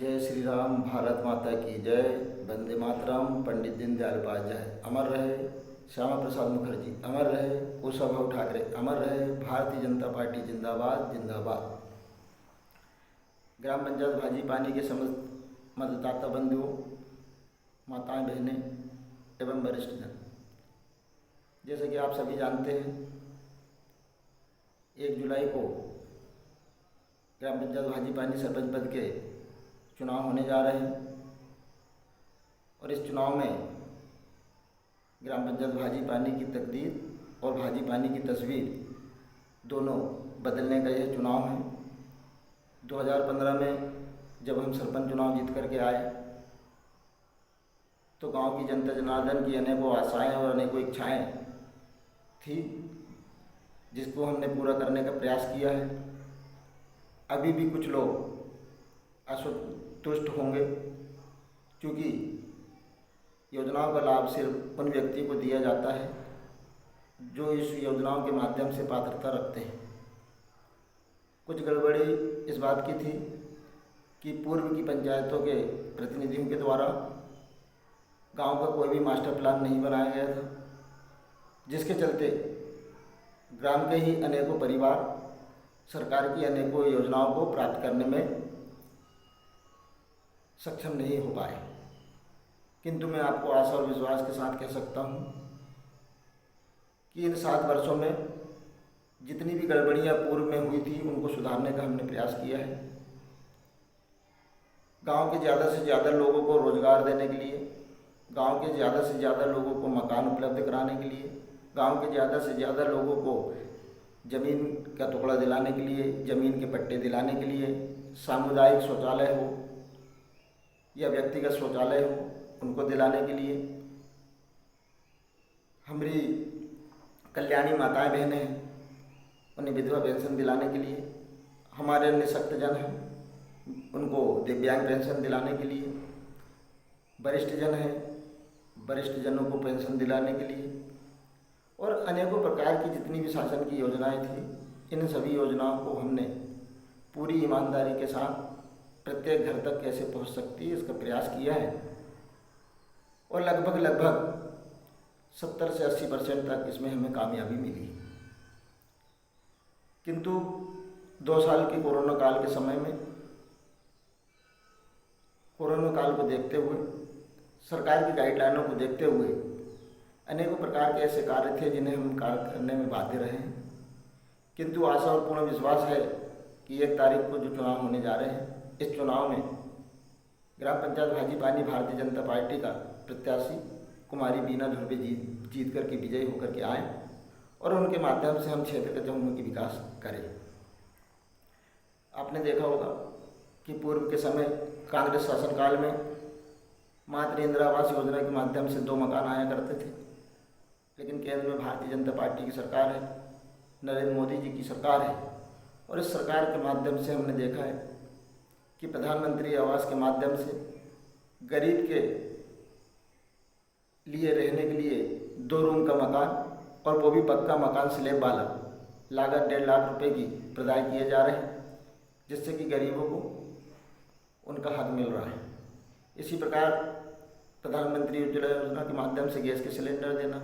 जय श्री राम, भारत माता की जय। वंदे मातरम। पंडित दीनदयाल उपाध्याय अमर रहे। श्यामा प्रसाद मुखर्जी अमर रहे। कुशाभाऊ ठाकरे अमर रहे। भारतीय जनता पार्टी जिंदाबाद जिंदाबाद। ग्राम पंचायत भाजी पानी के समस्त मतदाता बंधुओं, माताएं, बहनें एवं वरिष्ठ जन, जैसे कि आप सभी जानते हैं, 1 जुलाई को ग्राम पंचायत भाजी पानी सरपंच पद के चुनाव होने जा रहे हैं और इस चुनाव में ग्राम पंचायत भाजी पानी की तकदीर और भाजी पानी की तस्वीर दोनों बदलने का यह चुनाव है। 2015 में जब हम सरपंच चुनाव जीत करके आए तो गांव की जनता जनार्दन की अनेकों आशाएं और अनेकों इच्छाएं थी, जिसको हमने पूरा करने का प्रयास किया है। अभी भी कुछ लोग असंतुष्ट होंगे, क्योंकि योजनाओं का लाभ सिर्फ उन व्यक्ति को दिया जाता है जो इस योजनाओं के माध्यम से पात्रता रखते हैं। कुछ गड़बड़ी इस बात की थी कि पूर्व की पंचायतों के प्रतिनिधियों के द्वारा गांव का कोई भी मास्टर प्लान नहीं बनाया गया था, जिसके चलते ग्राम के ही अनेकों परिवार सरकार की अनेकों योजनाओं को प्राप्त करने में सक्षम नहीं हो पाए। किंतु मैं आपको आशा और विश्वास के साथ कह सकता हूँ कि इन 7 वर्षों में जितनी भी गड़बड़ियाँ पूर्व में हुई थी उनको सुधारने का हमने प्रयास किया है। गांव के ज़्यादा से ज़्यादा लोगों को रोजगार देने के लिए, गांव के ज़्यादा से ज़्यादा लोगों को मकान उपलब्ध कराने के लिए, गांव के ज़्यादा से ज़्यादा लोगों को ज़मीन का टुकड़ा दिलाने के लिए, ज़मीन के पट्टे दिलाने के लिए, सामुदायिक शौचालय हो या व्यक्तिगत शौचालय हो उनको दिलाने के लिए, हमारी कल्याणी माताएं बहनें हैं उन्हें विधवा पेंशन दिलाने के लिए, हमारे निःशक्त जन हैं उनको दिव्यांग पेंशन दिलाने के लिए, वरिष्ठ जन हैं वरिष्ठ जनों को पेंशन दिलाने के लिए, और अनेकों प्रकार की जितनी भी शासन की योजनाएं थी, इन सभी योजनाओं को हमने पूरी ईमानदारी के साथ प्रत्येक घर तक कैसे पहुंच सकती है इसका प्रयास किया है और लगभग 70 से 80% तक इसमें हमें कामयाबी मिली। किंतु 2 साल के कोरोना काल के समय में, कोरोना काल को देखते हुए, सरकार की गाइडलाइनों को देखते हुए अनेकों प्रकार के ऐसे कार्य थे जिन्हें हम कार्य करने में बाध्य रहे हैं। किंतु आशा और पूर्ण विश्वास है कि 1 तारीख को जो चुनाव होने जा रहे हैं, इस चुनाव में ग्राम पंचायत भाजी पानी भारतीय जनता पार्टी का प्रत्याशी कुमारी बीना धुर्वे जीत करके विजयी होकर के आए और उनके माध्यम से हम क्षेत्र का चहुमुखी विकास करें। आपने देखा होगा कि पूर्व के समय कांग्रेस शासनकाल में मातृ इंदिरा आवास योजना के माध्यम से 2 मकान आया करते थे, लेकिन केंद्र में भारतीय जनता पार्टी की सरकार है, नरेंद्र मोदी जी की सरकार है और इस सरकार के माध्यम से हमने देखा है कि प्रधानमंत्री आवास के माध्यम से गरीब के लिए रहने के लिए 2 रूम का मकान और वो भी पक्का मकान स्लैब वाला, लागत 1.5 लाख रुपए की प्रदान किए जा रहे हैं, जिससे कि गरीबों को उनका हक मिल रहा है। इसी प्रकार प्रधानमंत्री उज्ज्वला योजना के माध्यम से गैस के सिलेंडर देना,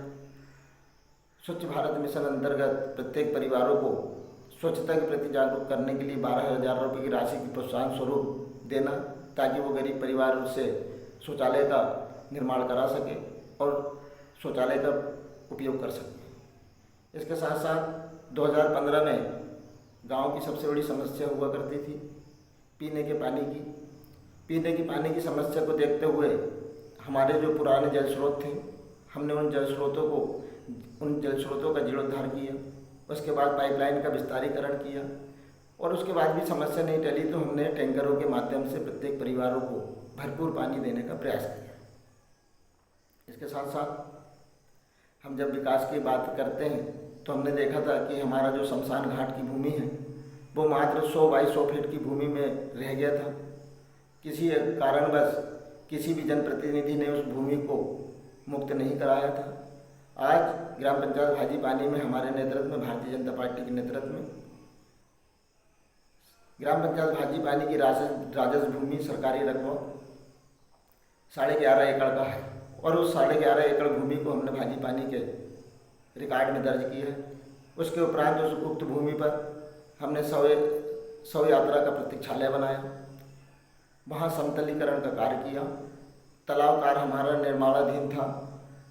स्वच्छ भारत मिशन अंतर्गत प्रत्येक परिवारों को स्वच्छता के प्रति जागरूक करने के लिए 12,000 रुपये की राशि की प्रोत्साहन स्वरूप देना, ताकि वो गरीब परिवार उससे शौचालय का निर्माण करा सके और शौचालय का उपयोग कर सके। इसके साथ साथ 2015 में गांव की सबसे बड़ी समस्या हुआ करती थी पीने के पानी की समस्या को देखते हुए हमारे जो पुराने जल स्रोत थे, हमने उन जल स्रोतों का जीर्णोद्धार किया। उसके बाद पाइपलाइन का विस्तारीकरण किया और उसके बाद भी समस्या नहीं टली तो हमने टैंकरों के माध्यम से प्रत्येक परिवारों को भरपूर पानी देने का प्रयास किया। इसके साथ साथ हम जब विकास की बात करते हैं तो हमने देखा था कि हमारा जो शमशान घाट की भूमि है वो मात्र 100 बाई 100 फीट की भूमि में रह गया था। किसी कारणवश किसी भी जनप्रतिनिधि ने उस भूमि को मुक्त नहीं कराया था। आज ग्राम पंचायत भाजी पानी में हमारे नेतृत्व में, भारतीय जनता पार्टी के नेतृत्व में ग्राम पंचायत भाजी पानी की राजस्व भूमि सरकारी रकबा 11.5 एकड़ का है और उस 11.5 एकड़ भूमि को हमने भाजी पानी के रिकॉर्ड में दर्ज किया है। उसके उपरांत उस उक्त भूमि पर हमने शव यात्रा का प्रतीक्षालय बनाया, वहाँ समतलीकरण का कार्य किया। तालाब कार्य हमारा निर्माणाधीन था,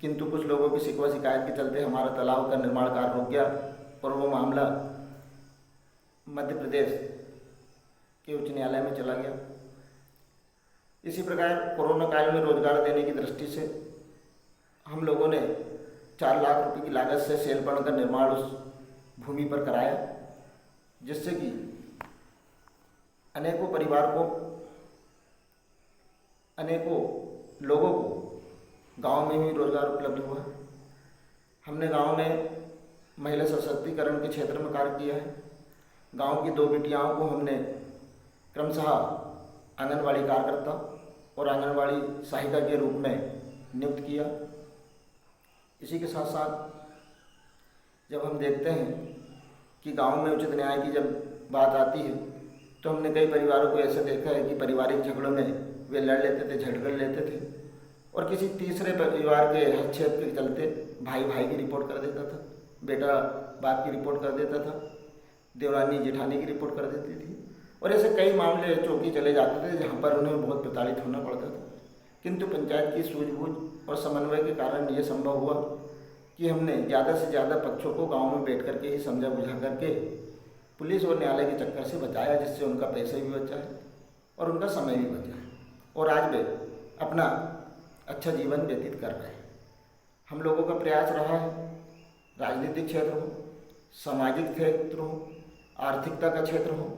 किंतु कुछ लोगों की शिकवा शिकायत के चलते हमारा तालाब का निर्माण कार्य रुक गया और वो मामला मध्य प्रदेश के उच्च न्यायालय में चला गया। इसी प्रकार कोरोना काल में रोजगार देने की दृष्टि से हम लोगों ने 4 लाख रुपए की लागत से सेलपण का निर्माण उस भूमि पर कराया, जिससे कि अनेकों परिवार को, अनेकों लोगों को गांव में भी रोजगार उपलब्ध हुआ। हमने गांव में महिला सशक्तिकरण के क्षेत्र में कार्य किया है। गांव की 2 बेटियाओं को हमने क्रमशः आंगनवाड़ी कार्यकर्ता और आंगनवाड़ी सहायिका के रूप में नियुक्त किया। इसी के साथ साथ जब हम देखते हैं कि गांव में उचित न्याय की जब बात आती है तो हमने कई परिवारों को ऐसे देखा है कि पारिवारिक झगड़ों में वे लड़ लेते थे, झगड़ लेते थे और किसी तीसरे परिवार के हस्तक्षेप के चलते भाई भाई की रिपोर्ट कर देता था, बेटा बाप की रिपोर्ट कर देता था, देवरानी जेठानी की रिपोर्ट कर देती थी और ऐसे कई मामले चौकी चले जाते थे जहाँ पर उन्हें बहुत प्रताड़ित होना पड़ता था। किंतु पंचायत की सूझबूझ और समन्वय के कारण ये संभव हुआ कि हमने ज़्यादा से ज़्यादा पक्षों को गांव में बैठ करके ही समझा बुझा करके पुलिस और न्यायालय के चक्कर से बचाया, जिससे उनका पैसे भी बचा है और उनका समय भी बचा है और आज वे अपना अच्छा जीवन व्यतीत कर रहे हैं। हम लोगों का प्रयास रहा है, राजनीतिक क्षेत्र हो, सामाजिक क्षेत्र हो, आर्थिकता का क्षेत्र हो,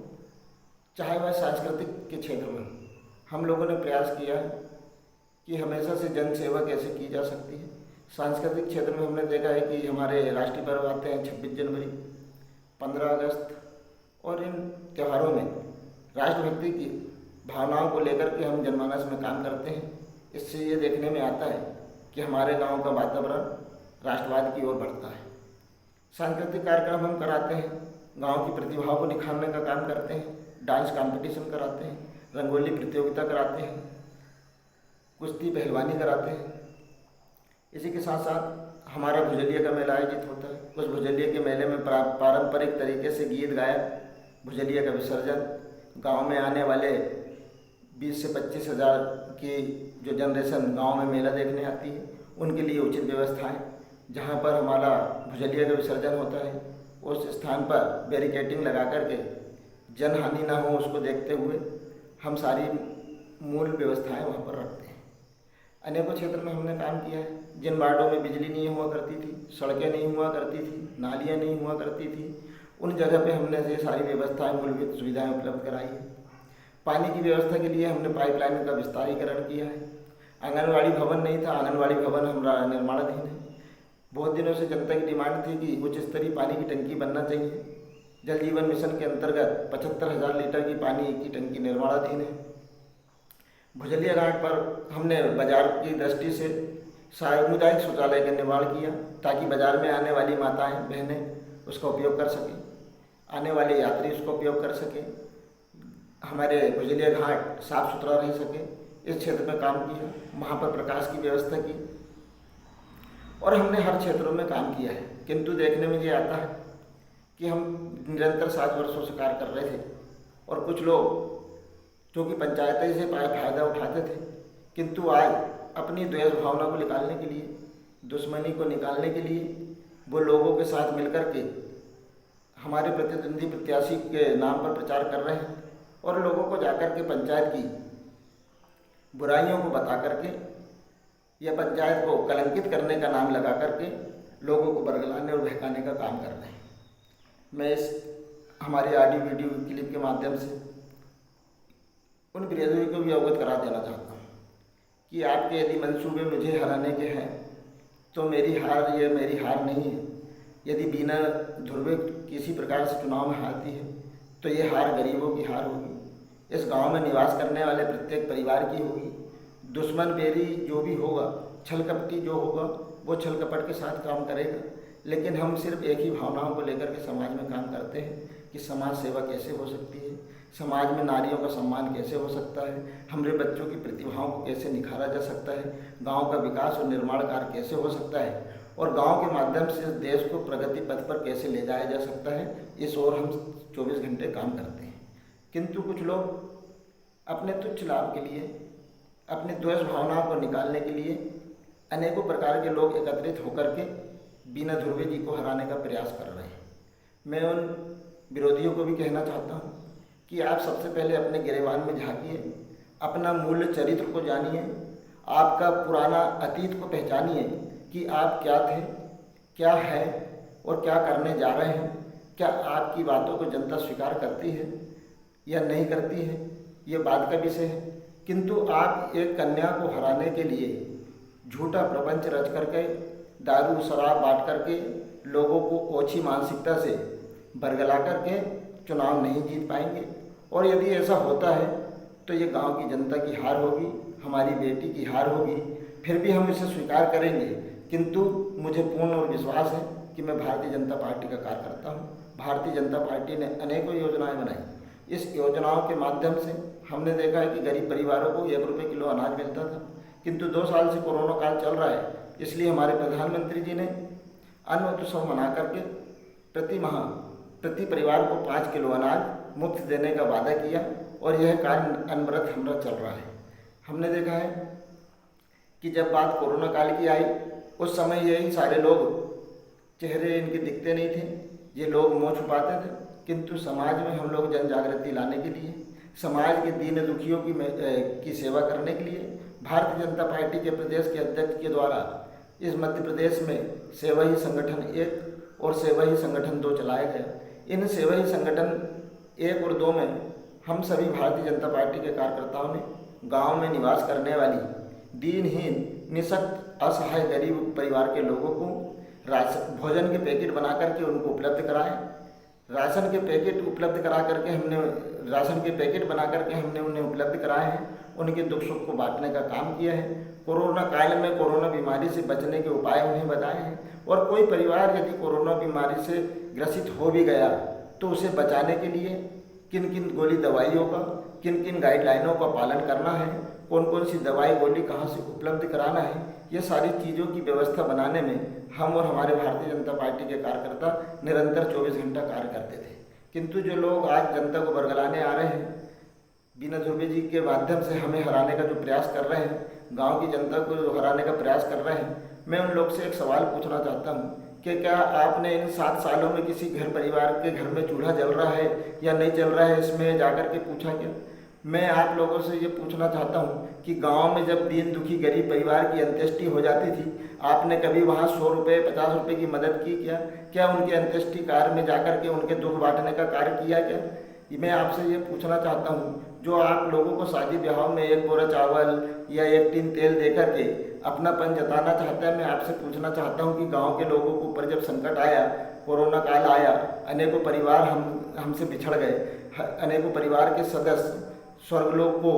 चाहे वह सांस्कृतिक के क्षेत्र में, हम लोगों ने प्रयास किया है कि हमेशा से जन सेवा कैसे की जा सकती है। सांस्कृतिक क्षेत्र में हमने देखा है कि हमारे राष्ट्रीय पर्व आते हैं 26 जनवरी, 15 अगस्त और इन त्योहारों में राष्ट्रभक्ति की भावनाओं को लेकर के हम जनमानस में काम करते हैं। इससे ये देखने में आता है कि हमारे गांव का वातावरण राष्ट्रवाद की ओर बढ़ता है। सांस्कृतिक कार्यक्रम हम कराते हैं, गांव की प्रतिभाओं को निखारने का काम करते हैं, डांस कंपटीशन कराते हैं, रंगोली प्रतियोगिता कराते हैं, कुश्ती पहलवानी कराते हैं। इसी के साथ साथ हमारा भुजलिया का मेला आयोजित होता है। उस भुजलिया के मेले में पारंपरिक तरीके से गीत गायक, भुजलिया का विसर्जन, गांव में आने वाले 20 से 25 हज़ार की जो जनरेशन गांव में मेला देखने आती है उनके लिए उचित व्यवस्थाएं, जहां पर हमारा भुजलिया का विसर्जन होता है उस स्थान पर बैरिकेडिंग लगा करके जनहानि ना हो उसको देखते हुए हम सारी मूल व्यवस्थाएं वहां पर रखते हैं। अनेकों क्षेत्र में हमने काम किया है। जिन वार्डों में बिजली नहीं हुआ करती थी, सड़कें नहीं हुआ करती थी, नालियाँ नहीं हुआ करती थी, उन जगह पे हमने ये सारी व्यवस्थाएं, मूलभूत सुविधाएं उपलब्ध कराई है। पानी की व्यवस्था के लिए हमने पाइपलाइन का विस्तारीकरण किया है। आंगनवाड़ी भवन नहीं था, आंगनवाड़ी भवन हमारा निर्माणाधीन है। बहुत दिनों से जनता की डिमांड थी कि उच्च स्तरीय पानी की टंकी बनना चाहिए। जल जीवन मिशन के अंतर्गत 75,000 लीटर की पानी की टंकी निर्माणाधीन है। भुजलिया घाट पर हमने बाजार की दृष्टि से सामुदायिक शौचालय का निर्माण किया ताकि बाजार में आने वाली माताएं बहनें उसका उपयोग कर सकें, आने वाले यात्री उसका उपयोग कर सकें, हमारे भुजलिया घाट साफ सुथरा रह सके। इस क्षेत्र में काम किया, वहाँ पर प्रकाश की व्यवस्था की और हमने हर क्षेत्रों में काम किया है। किंतु देखने में ये आता है कि हम निरंतर 7 वर्षों से कार्य कर रहे थे और कुछ लोग जो कि पंचायतें से फायदा उठाते थे, किंतु आज अपनी द्वेष भावना को निकालने के लिए, दुश्मनी को निकालने के लिए वो लोगों के साथ मिलकर के हमारे प्रतिद्वंदी प्रत्याशी के नाम पर प्रचार कर रहे हैं और लोगों को जाकर के पंचायत की बुराइयों को बता करके या पंचायत को कलंकित करने का नाम लगा करके लोगों को बरगलाने और बहकाने का काम कर रहे हैं। मैं इस हमारे ऑडियो वीडियो क्लिप के माध्यम से उन विरोधियों को भी अवगत करा देना चाहता हूँ कि आपके यदि मंसूबे मुझे हराने के हैं तो मेरी हार नहीं है। यदि बिना ध्रुवे किसी प्रकार से चुनाव में हारती है तो ये हार गरीबों की हार होगी, इस गांव में निवास करने वाले प्रत्येक परिवार की होगी। दुश्मन बेरी जो भी होगा, छल कपटी जो होगा वो छल कपट के साथ काम करेगा, लेकिन हम सिर्फ एक ही भावनाओं को लेकर के समाज में काम करते हैं कि समाज सेवा कैसे हो सकती है, समाज में नारियों का सम्मान कैसे हो सकता है, हमारे बच्चों की प्रतिभाओं को कैसे निखारा जा सकता है, गांव का विकास और निर्माण कार्य कैसे हो सकता है और गांव के माध्यम से देश को प्रगति पथ पर कैसे ले जाया जा सकता है, इस ओर हम 24 घंटे काम करते हैं। किंतु कुछ लोग अपने तुच्छ लाभ के लिए, अपनी द्वेष भावनाओं को निकालने के लिए अनेकों प्रकार के लोग एकत्रित होकर के बीना ध्रुवे जी को हराने का प्रयास कर रहे हैं। मैं उन विरोधियों को भी कहना चाहता हूँ कि आप सबसे पहले अपने गिरेबान में झांकिए, अपना मूल्य चरित्र को जानिए, आपका पुराना अतीत को पहचानिए कि आप क्या थे, क्या है और क्या करने जा रहे हैं। क्या आपकी बातों को जनता स्वीकार करती है या नहीं करती है, ये बात का विषय है। किंतु आप एक कन्या को हराने के लिए झूठा प्रपंच रच करके, दारू शराब बांट करके, लोगों को ओछी मानसिकता से बरगला करके चुनाव नहीं जीत पाएंगे। और यदि ऐसा होता है तो ये गांव की जनता की हार होगी, हमारी बेटी की हार होगी। फिर भी हम इसे स्वीकार करेंगे, किंतु मुझे पूर्ण और विश्वास है कि मैं भारतीय जनता पार्टी का कार्यकर्ता हूँ। भारतीय जनता पार्टी ने अनेकों योजनाएं बनाई। इस योजनाओं के माध्यम से हमने देखा है कि गरीब परिवारों को 1 रुपये किलो अनाज मिलता था, किंतु 2 साल से कोरोना काल चल रहा है, इसलिए हमारे प्रधानमंत्री जी ने अन्न उत्सव मना करके प्रति माह प्रति परिवार को 5 किलो अनाज मुफ्त देने का वादा किया और यह कार्य अनवरत हमारा चल रहा है। हमने देखा है कि जब बात कोरोना काल की आई, उस समय यही सारे लोग, चेहरे इनके दिखते नहीं थे, ये लोग मुँह छुपाते थे, किंतु समाज में हम लोग जन जागृति लाने के लिए, समाज के दीन दुखियों की सेवा करने के लिए भारतीय जनता पार्टी के प्रदेश के अध्यक्ष के द्वारा इस मध्य प्रदेश में सेवा ही संगठन 1 और सेवा ही संगठन 2 चलाया गया। इन सेवा ही संगठन 1 और 2 में हम सभी भारतीय जनता पार्टी के कार्यकर्ताओं ने गांव में निवास करने वाली दीनहीन, निःशक्त, असहाय गरीब परिवार के लोगों को भोजन के पैकेट बना करके उनको उपलब्ध कराए। राशन के पैकेट बना करके हमने उन्हें उपलब्ध कराए हैं। उनके दुख सुख को बांटने का काम किया है। कोरोना काल में कोरोना बीमारी से बचने के उपाय उन्हें बताए हैं। और कोई परिवार यदि कोरोना बीमारी से ग्रसित हो भी गया तो उसे बचाने के लिए किन किन गोली दवाइयों का, किन किन गाइडलाइनों का पालन करना है, कौन कौन सी दवाई गोली कहाँ से उपलब्ध कराना है, ये सारी चीज़ों की व्यवस्था बनाने में हम और हमारे भारतीय जनता पार्टी के कार्यकर्ता निरंतर 24 घंटा कार्य करते थे। किंतु जो लोग आज जनता को बरगलाने आ रहे हैं, बीना ध्रुवे जी के माध्यम से हमें हराने का जो प्रयास कर रहे हैं, गांव की जनता को जो हराने का प्रयास कर रहे हैं, मैं उन लोग से एक सवाल पूछना चाहता हूं कि क्या आपने इन 7 सालों में किसी घर परिवार के घर में चूल्हा जल रहा है या नहीं जल रहा है, इसमें जाकर के पूछा क्या? मैं आप लोगों से ये पूछना चाहता हूँ कि गांव में जब दीन दुखी गरीब परिवार की अंत्येष्टि हो जाती थी, आपने कभी वहाँ 100 रुपये 50 रुपये की मदद की क्या? क्या उनके अंत्येष्टि कार्य में जाकर के उनके दुख बांटने का कार्य किया क्या? मैं आपसे ये पूछना चाहता हूँ, जो आप लोगों को शादी ब्याह में 1 बोरा चावल या 1 टीन तेल दे करके अपनापन जताना चाहता है, मैं आपसे पूछना चाहता हूँ कि गांव के लोगों के ऊपर जब संकट आया, कोरोना काल आया, अनेकों परिवार हमसे बिछड़ गए, अनेकों परिवार के सदस्य स्वर्गलोक को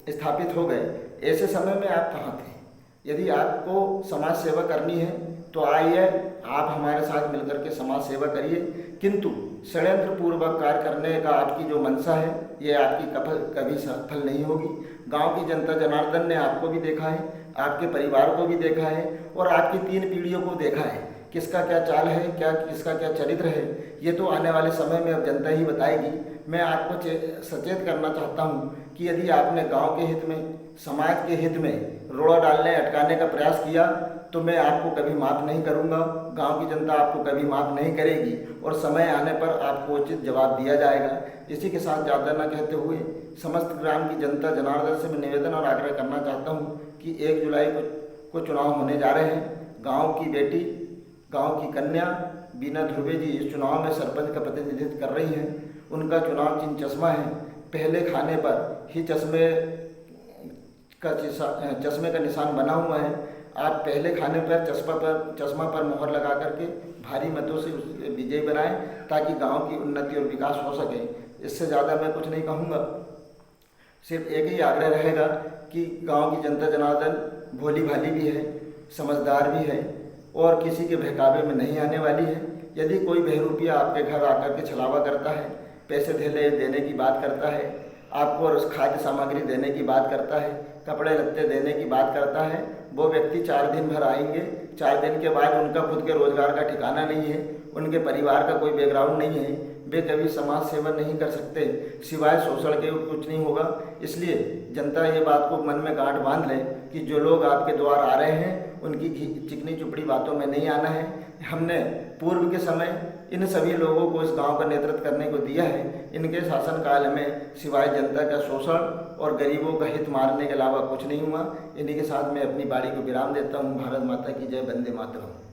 स्थापित हो गए, ऐसे समय में आप कहाँ थे? यदि आपको समाज सेवा करनी है तो आइए, आप हमारे साथ मिलकर के समाज सेवा करिए, किंतु षड्यंत्र पूर्वक कार्य करने का आपकी जो मंशा है, ये आपकी कभी सफल नहीं होगी। गांव की जनता जनार्दन ने आपको भी देखा है, आपके परिवार को भी देखा है और आपकी 3 पीढ़ियों को देखा है, किसका क्या चाल है, किसका क्या चरित्र है, ये तो आने वाले समय में अब जनता ही बताएगी। मैं आपको सचेत करना चाहता हूँ कि यदि आपने गांव के हित में, समाज के हित में रोड़ा डालने अटकाने का प्रयास किया तो मैं आपको कभी माफ़ नहीं करूँगा, गांव की जनता आपको कभी माफ़ नहीं करेगी और समय आने पर आपको उचित जवाब दिया जाएगा। इसी के साथ ज़्यादा न कहते हुए समस्त ग्राम की जनता जनार्दन से मैं निवेदन और आग्रह करना चाहता हूँ कि 1 जुलाई को चुनाव होने जा रहे हैं। गाँव की बेटी, गाँव की कन्या बीना ध्रुवे जी इस चुनाव में सरपंच का प्रतिनिधित्व कर रही हैं। उनका चुनाव चिन्ह चश्मा है। पहले खाने पर ही चश्मे का निशान बना हुआ है। आप पहले खाने पर चश्मा पर मोहर लगा करके भारी मतों से विजयी बनाएं ताकि गांव की उन्नति और विकास हो सके। इससे ज़्यादा मैं कुछ नहीं कहूँगा। सिर्फ एक ही आग्रह रहेगा कि गांव की जनता जनार्दन भोली भाली भी है, समझदार भी है और किसी के बहकावे में नहीं आने वाली है। यदि कोई बहरूपिया आपके घर आकर के छलावा करता है पैसे देने की बात करता है, आपको खाद्य सामग्री देने की बात करता है, कपड़े लत्ते देने की बात करता है, वो व्यक्ति 4 दिन भर आएंगे, 4 दिन के बाद उनका खुद के रोजगार का ठिकाना नहीं है, उनके परिवार का कोई बैकग्राउंड नहीं है, वे कभी समाज सेवा नहीं कर सकते, सिवाय शोषण के कुछ नहीं होगा। इसलिए जनता ये बात को मन में गांठ बांध ले कि जो लोग आपके द्वार आ रहे हैं उनकी चिकनी चुपड़ी बातों में नहीं आना है। हमने पूर्व के समय इन सभी लोगों को इस गांव का नेतृत्व करने को दिया है। इनके शासनकाल में सिवाय जनता का शोषण और गरीबों का हित मारने के अलावा कुछ नहीं हुआ। इन्हीं के साथ मैं अपनी बारी को विराम देता हूँ। भारत माता की जय, वंदे मातरम।